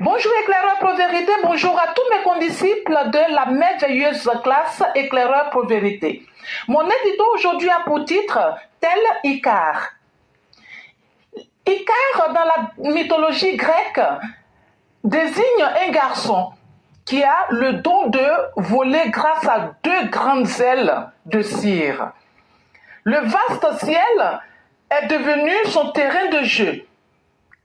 Bonjour éclaireur Pro-Vérité, bonjour à tous mes condisciples de la merveilleuse classe éclaireur Pro-Vérité. Mon édito aujourd'hui a pour titre tel Icare. Icare, dans la mythologie grecque, désigne un garçon qui a le don de voler grâce à deux grandes ailes de cire. Le vaste ciel est devenu son terrain de jeu.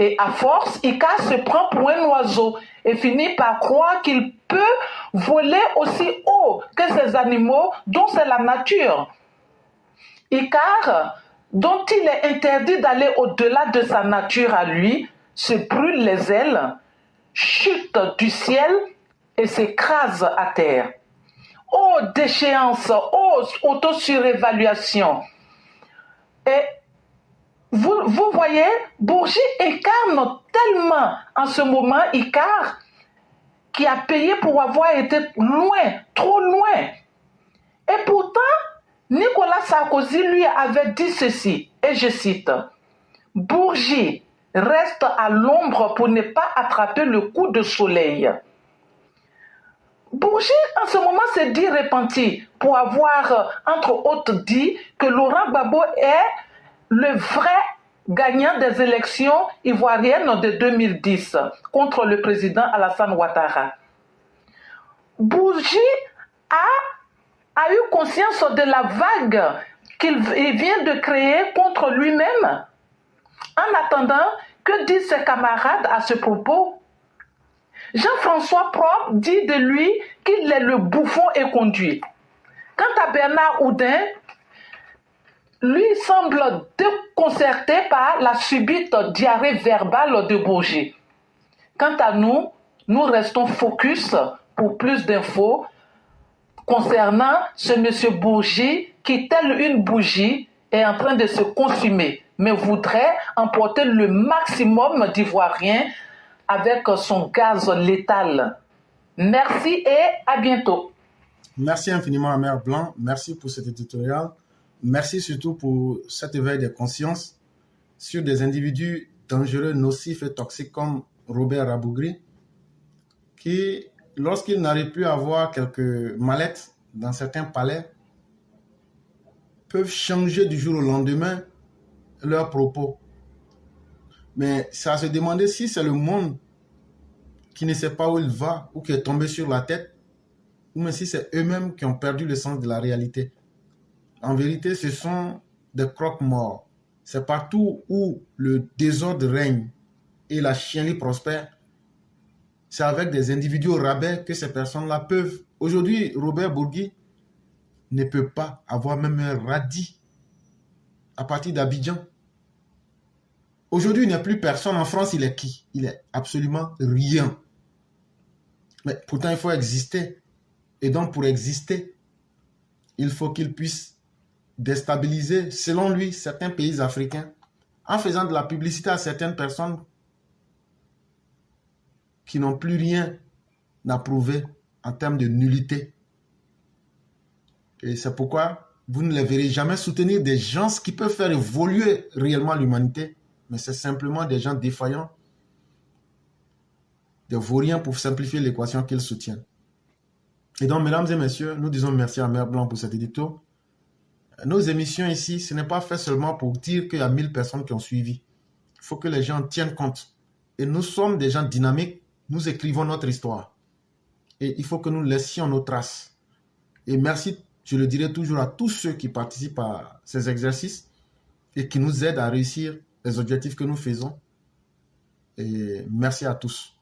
Et à force, Icare se prend pour un oiseau et finit par croire qu'il peut voler aussi haut que ces animaux dont c'est la nature. Icare, dont il est interdit d'aller au-delà de sa nature à lui, se brûle les ailes, chute du ciel et s'écrase à terre. Oh déchéance, oh autosurévaluation. Et vous voyez, Bourgie incarne tellement en ce moment Icare qui a payé pour avoir été loin, trop loin. Et pourtant, Nicolas Sarkozy lui avait dit ceci, et je cite, « Bourgie reste à l'ombre pour ne pas attraper le coup de soleil. » Bourgie, en ce moment, s'est dit repenti pour avoir, entre autres, dit que Laurent Gbagbo est le vrai gagnant des élections ivoiriennes de 2010 contre le président Alassane Ouattara. Bourgie a eu conscience de la vague qu'il vient de créer contre lui-même. En attendant, que disent ses camarades à ce propos? Jean-François Propre dit de lui qu'il est le bouffon éconduit. Quant à Bernard Houdin, lui semble déconcerté par la subite diarrhée verbale de Bourgie. Quant à nous, nous restons focus pour plus d'infos concernant ce monsieur Bourgie qui, tel une bougie, est en train de se consumer, mais voudrait emporter le maximum d'Ivoiriens avec son gaz létal. Merci et à bientôt. Merci infiniment, Mère Blanc. Merci pour cet éditorial. Merci surtout pour cet éveil des consciences sur des individus dangereux, nocifs et toxiques comme Robert Rabougri, qui, lorsqu'ils n'arrivent plus à avoir quelques mallettes dans certains palais, peuvent changer du jour au lendemain leurs propos. Mais c'est à se demander si c'est le monde qui ne sait pas où il va ou qui est tombé sur la tête, ou même si c'est eux-mêmes qui ont perdu le sens de la réalité. En vérité, ce sont des croque-morts. C'est partout où le désordre règne et la chienlit prospère. C'est avec des individus au rabais que ces personnes-là peuvent. Aujourd'hui, Robert Bourgui ne peut pas avoir même un radis à partir d'Abidjan. Aujourd'hui, il n'y a plus personne. En France, il est qui? Il est absolument rien. Mais pourtant, il faut exister. Et donc, pour exister, il faut qu'il puisse déstabiliser, selon lui, certains pays africains en faisant de la publicité à certaines personnes qui n'ont plus rien à prouver en termes de nullité. Et c'est pourquoi vous ne les verrez jamais soutenir des gens qui peuvent faire évoluer réellement l'humanité, mais c'est simplement des gens défaillants, des vauriens pour simplifier l'équation qu'ils soutiennent. Et donc, mesdames et messieurs, nous disons merci à Mère Blanc pour cet édito. Nos émissions ici, ce n'est pas fait seulement pour dire qu'il y a 1000 personnes qui ont suivi. Il faut que les gens tiennent compte. Et nous sommes des gens dynamiques, nous écrivons notre histoire. Et il faut que nous laissions nos traces. Et merci, je le dirai toujours, à tous ceux qui participent à ces exercices et qui nous aident à réussir les objectifs que nous faisons. Et merci à tous.